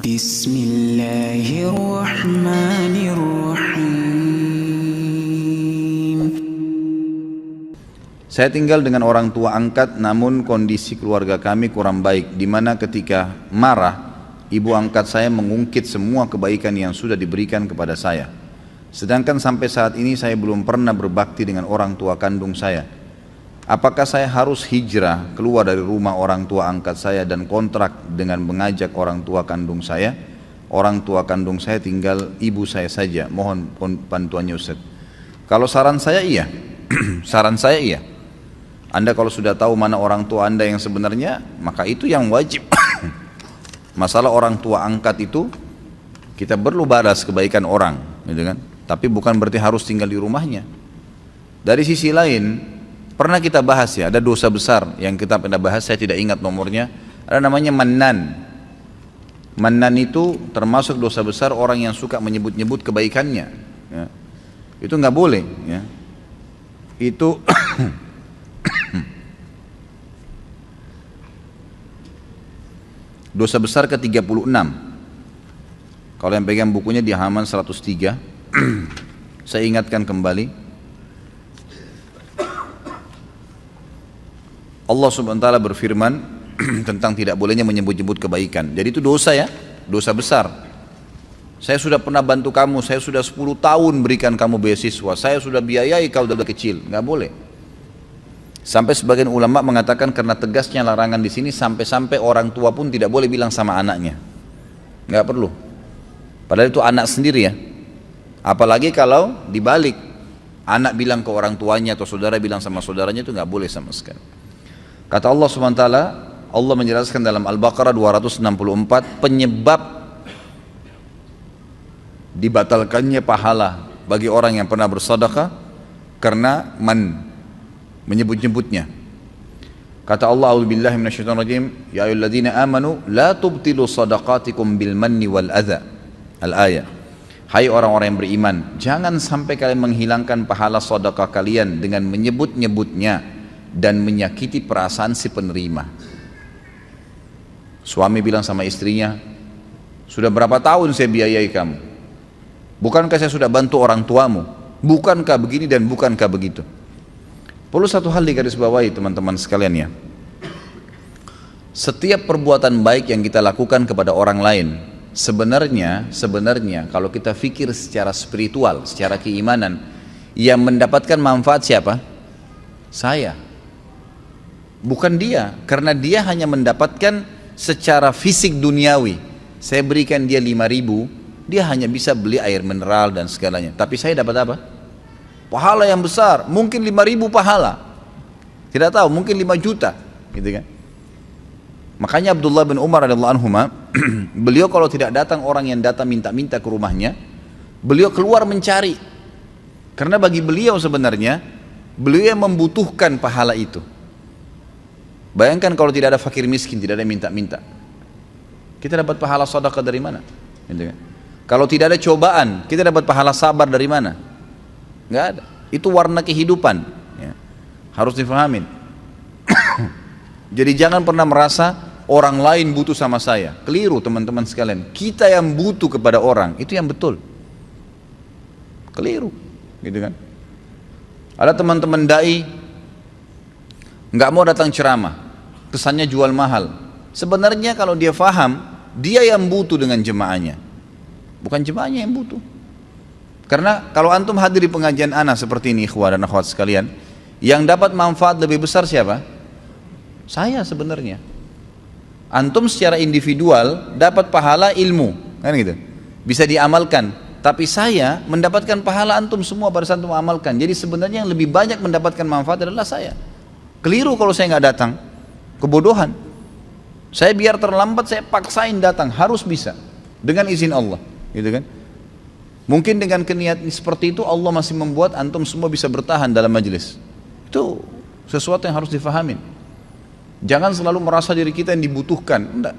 Bismillahirrahmanirrahim. Saya tinggal dengan orang tua angkat, namun kondisi keluarga kami kurang baik, di mana ketika marah, ibu angkat saya mengungkit semua kebaikan yang sudah diberikan kepada saya. Sedangkan sampai saat ini saya belum pernah berbakti dengan orang tua kandung saya. Apakah saya harus hijrah keluar dari rumah orang tua angkat saya dan kontrak dengan mengajak orang tua kandung saya? Orang tua kandung saya tinggal ibu saya saja. Mohon bantuannya Ustaz. Kalau saran saya iya. Saran saya iya. Anda kalau sudah tahu mana orang tua Anda yang sebenarnya, maka itu yang wajib. Masalah orang tua angkat itu, kita perlu balas kebaikan orang, gitu kan? Tapi bukan berarti harus tinggal di rumahnya. Dari sisi lain, pernah kita bahas ya, ada dosa besar yang kita pernah bahas, saya tidak ingat nomornya, ada namanya mannan. Mannan itu termasuk dosa besar orang yang suka menyebut-nyebut kebaikannya. Ya. Itu nggak boleh. Ya. Itu dosa besar ke-36. Kalau yang pegang bukunya di halaman 103, saya ingatkan kembali. Allah subhanahu wa ta'ala berfirman tentang tidak bolehnya menyebut-nyebut kebaikan. Jadi itu dosa ya, dosa besar. Saya sudah pernah bantu kamu, saya sudah 10 tahun berikan kamu beasiswa, saya sudah biayai kau dari kecil, nggak boleh. Sampai sebagian ulama mengatakan karena tegasnya larangan di sini, sampai-sampai orang tua pun tidak boleh bilang sama anaknya, nggak perlu. Padahal itu anak sendiri ya. Apalagi kalau dibalik, anak bilang ke orang tuanya atau saudara bilang sama saudaranya, itu nggak boleh sama sekali. Kata Allah SWT, Allah menjelaskan dalam Al-Baqarah 264, penyebab dibatalkannya pahala bagi orang yang pernah bersedekah karena menyebut-nyebutnya. Kata Allah, a'udzubillahi minasyaitonirrajim, ya ayyuhalladzina amanu la tubtilu shadaqatikum bil manni wal adza. Al-ayat. Hai orang-orang yang beriman, jangan sampai kalian menghilangkan pahala sedekah kalian dengan menyebut-nyebutnya dan menyakiti perasaan si penerima. Suami bilang sama istrinya, sudah berapa tahun saya biayai kamu? Bukankah saya sudah bantu orang tuamu? Bukankah begini dan bukankah begitu? Perlu satu hal digarisbawahi teman-teman sekalian ya. Setiap perbuatan baik yang kita lakukan kepada orang lain, sebenarnya kalau kita fikir secara spiritual, secara keimanan, yang mendapatkan manfaat siapa? Saya. Bukan dia, karena dia hanya mendapatkan secara fisik duniawi. Saya berikan dia 5.000, dia hanya bisa beli air mineral dan segalanya. Tapi saya dapat apa? Pahala yang besar, mungkin 5.000 pahala. Tidak tahu, mungkin 5 juta, gitu kan? Makanya Abdullah bin Umar radhiyallahu anhu, beliau kalau tidak datang orang yang datang minta-minta ke rumahnya, beliau keluar mencari. Karena bagi beliau sebenarnya, beliau yang membutuhkan pahala itu. Bayangkan kalau tidak ada fakir miskin, tidak ada minta-minta, kita dapat pahala sedekah dari mana? Gitu kan? Kalau tidak ada cobaan, kita dapat pahala sabar dari mana? Nggak ada. Itu warna kehidupan ya. Harus difahamin. Jadi jangan pernah merasa orang lain butuh sama saya. Keliru teman-teman sekalian. Kita yang butuh kepada orang, itu yang betul. Keliru, gitu kan? Ada teman-teman dai nggak mau datang ceramah, kesannya jual mahal. Sebenarnya kalau dia faham, dia yang butuh dengan jemaahnya, bukan jemaahnya yang butuh. Karena kalau antum hadir di pengajian ana seperti ini, ikhwah dan akhwat sekalian, yang dapat manfaat lebih besar siapa? Saya sebenarnya. Antum secara individual dapat pahala ilmu, kan gitu, bisa diamalkan. Tapi saya mendapatkan pahala antum semua pada saat antum amalkan. Jadi sebenarnya yang lebih banyak mendapatkan manfaat adalah saya. Keliru kalau saya nggak datang, kebodohan. Saya biar terlambat, saya paksain datang, harus bisa dengan izin Allah, gitu kan? Mungkin dengan keniatan seperti itu Allah masih membuat antum semua bisa bertahan dalam majelis. Itu sesuatu yang harus difahamin. Jangan selalu merasa diri kita yang dibutuhkan. Enggak.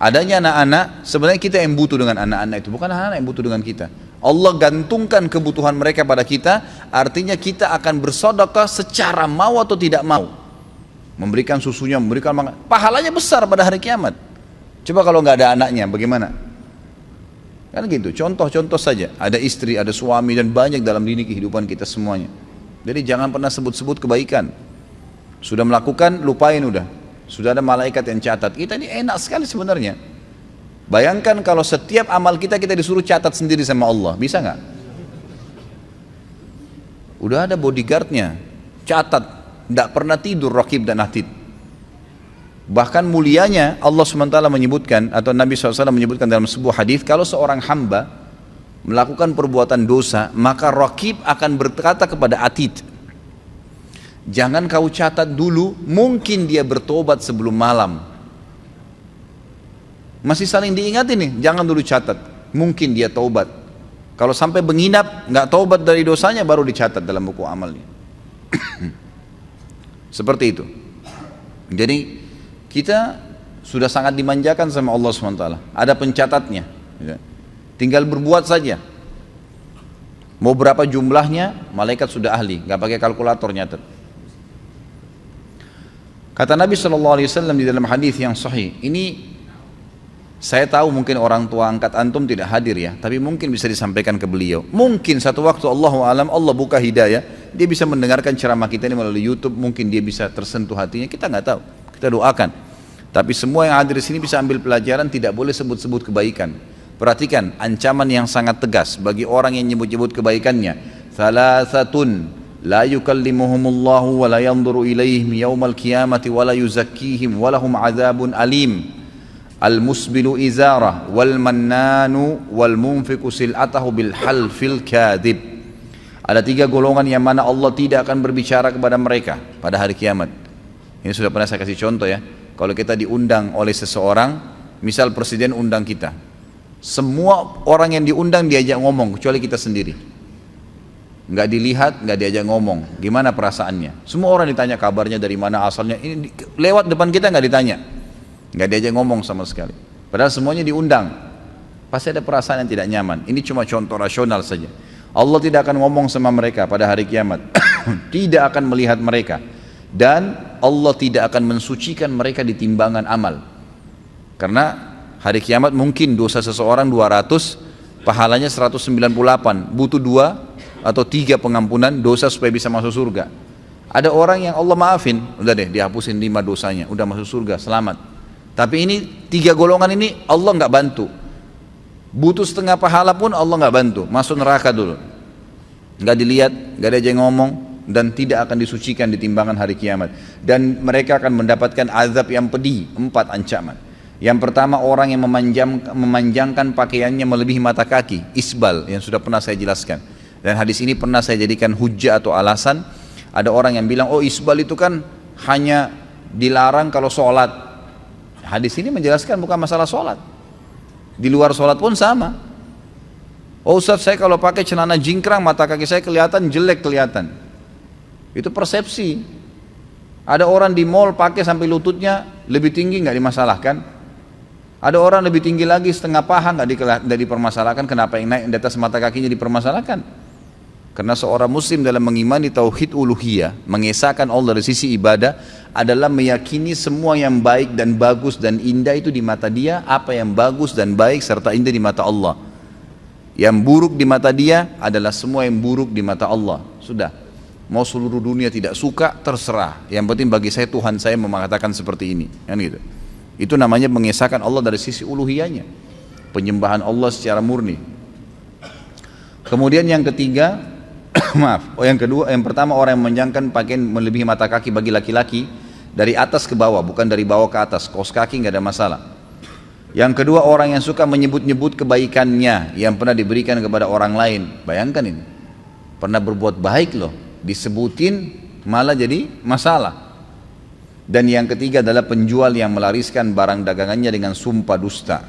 Adanya anak-anak, sebenarnya kita yang butuh dengan anak-anak itu, bukan anak-anak yang butuh dengan kita. Allah gantungkan kebutuhan mereka pada kita, artinya kita akan bersedekah secara mau atau tidak mau. Memberikan susunya, memberikan makan, pahalanya besar pada hari kiamat. Coba kalau nggak ada anaknya, bagaimana? Kan gitu, contoh-contoh saja. Ada istri, ada suami, dan banyak dalam dini kehidupan kita semuanya. Jadi jangan pernah sebut-sebut kebaikan. Sudah melakukan, lupain udah. Sudah ada malaikat yang catat. Kita ini enak sekali sebenarnya. Bayangkan kalau setiap amal kita disuruh catat sendiri sama Allah, bisa nggak? Udah ada bodyguardnya, catat, tidak pernah tidur Raqib dan Atid. Bahkan mulianya Allah SWT menyebutkan, atau Nabi SAW menyebutkan dalam sebuah hadis, kalau seorang hamba melakukan perbuatan dosa, maka Raqib akan berkata kepada Atid, jangan kau catat dulu, mungkin dia bertobat sebelum malam. Masih saling diingatin nih, jangan dulu catat, mungkin dia taubat. Kalau sampai menginap, nggak taubat dari dosanya, baru dicatat dalam buku amalnya. Seperti itu. Jadi kita sudah sangat dimanjakan sama Allah SWT. Ada pencatatnya. Tinggal berbuat saja. Mau berapa jumlahnya, malaikat sudah ahli, nggak pakai kalkulator nyatet. Kata Nabi SAW di dalam hadis yang sahih, ini saya tahu mungkin orang tua angkat antum tidak hadir ya, tapi mungkin bisa disampaikan ke beliau. Mungkin satu waktu Allahu alam, Allah buka hidayah, dia bisa mendengarkan ceramah kita ini melalui YouTube, mungkin dia bisa tersentuh hatinya, kita nggak tahu. Kita doakan. Tapi semua yang hadir di sini bisa ambil pelajaran, tidak boleh sebut-sebut kebaikan. Perhatikan ancaman yang sangat tegas bagi orang yang nyebut-nyebut kebaikannya. Thalathatun la yukallimuhumullahu wa la yanzuru ilaihim yaumal qiyamati wa la yuzakkihim wa lahum adzabun alim. Al-musbilu izarah wal mannanu wal munfiqu sil'atahu bil halfil kadhib. Ada 3 golongan yang mana Allah tidak akan berbicara kepada mereka pada hari kiamat. Ini sudah pernah saya kasih contoh ya. Kalau kita diundang oleh seseorang, misal presiden undang kita, semua orang yang diundang diajak ngomong kecuali kita sendiri. Nggak dilihat, nggak diajak ngomong. Gimana perasaannya? Semua orang ditanya kabarnya, dari mana asalnya. Ini lewat depan kita nggak ditanya, nggak diajak ngomong sama sekali. Padahal semuanya diundang. Pasti ada perasaan yang tidak nyaman. Ini cuma contoh rasional saja. Allah tidak akan ngomong sama mereka pada hari kiamat. Tidak akan melihat mereka. Dan Allah tidak akan mensucikan mereka di timbangan amal. Karena hari kiamat mungkin dosa seseorang 200, pahalanya 198. Butuh 2 atau 3 pengampunan dosa supaya bisa masuk surga. Ada orang yang Allah maafin, udah deh dihapusin 5 dosanya, udah masuk surga, selamat. Tapi ini 3 golongan ini Allah nggak bantu. Butuh setengah pahala pun Allah nggak bantu, masuk neraka dulu. Nggak dilihat, nggak ada yang ngomong, dan tidak akan disucikan di timbangan hari kiamat. Dan mereka akan mendapatkan azab yang pedih, 4 ancaman. Yang pertama, orang yang memanjangkan pakaiannya melebihi mata kaki, isbal, yang sudah pernah saya jelaskan. Dan hadis ini pernah saya jadikan hujjah atau alasan. Ada orang yang bilang, oh isbal itu kan hanya dilarang kalau sholat. Hadis ini menjelaskan bukan masalah sholat, di luar sholat pun sama. Oh Ustaz, saya kalau pakai celana jingkrang, mata kaki saya kelihatan jelek, kelihatan. Itu persepsi. Ada orang di mall pakai sampai lututnya lebih tinggi, nggak dimasalahkan. Ada orang lebih tinggi lagi setengah paha, nggak dipermasalahkan. Kenapa yang naik di atas mata kakinya dipermasalahkan? Karena seorang muslim dalam mengimani tauhid uluhiyah, mengesahkan Allah dari sisi ibadah, adalah meyakini semua yang baik dan bagus dan indah itu di mata dia, apa yang bagus dan baik serta indah di mata Allah. Yang buruk di mata dia adalah semua yang buruk di mata Allah. Sudah. Mau seluruh dunia tidak suka, terserah. Yang penting bagi saya, Tuhan saya mengatakan seperti ini, kan gitu. Itu namanya mengesahkan Allah dari sisi uluhiyahnya, penyembahan Allah secara murni. Kemudian yang ketiga, yang pertama, orang yang memanjangkan pakaian melebihi mata kaki bagi laki-laki dari atas ke bawah, bukan dari bawah ke atas. Kaos kaki nggak ada masalah. Yang kedua, orang yang suka menyebut-nyebut kebaikannya yang pernah diberikan kepada orang lain. Bayangkan ini, pernah berbuat baik loh, disebutin malah jadi masalah. Dan yang ketiga adalah penjual yang melariskan barang dagangannya dengan sumpah dusta.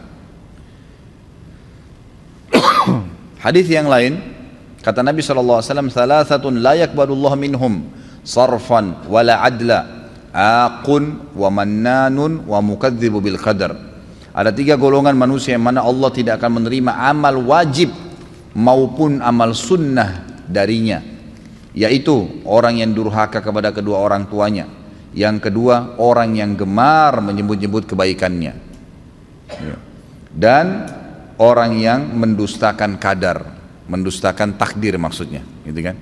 Hadis yang lain, kata Nabi SAW, "Thalathatun la yakbalullahu minhum sarfan wala adla, aqun wa mannanun wa mukadzibu bil qadar." Ada 3 golongan manusia yang mana Allah tidak akan menerima amal wajib maupun amal sunnah darinya, yaitu orang yang durhaka kepada kedua orang tuanya. Yang kedua, orang yang gemar menyebut-nyebut kebaikannya. Ya. Dan orang yang mendustakan kadar, mendustakan takdir maksudnya, gitu kan?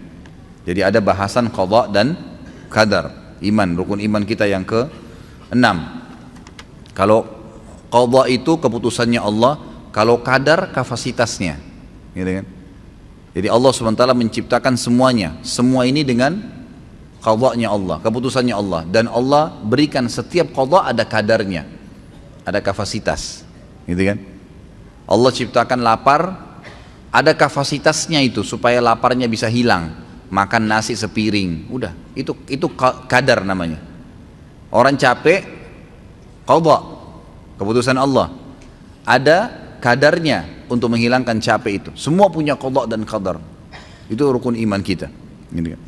Jadi ada bahasan qada dan qadar. Iman, rukun iman kita yang ke-6. Kalau qada itu keputusannya Allah, kalau qadar kapasitasnya, gitu kan? Jadi Allah SWT menciptakan semuanya, semua ini dengan qadanya Allah, keputusannya Allah, dan Allah berikan setiap qada ada kadarnya, ada kapasitas, gitu kan? Allah ciptakan lapar, ada kapasitasnya itu supaya laparnya bisa hilang. Makan nasi sepiring, udah itu kadar namanya. Orang capek, qada, keputusan Allah. Ada kadarnya untuk menghilangkan capek itu. Semua punya qada dan qadar. Itu rukun iman kita. Gitu kan?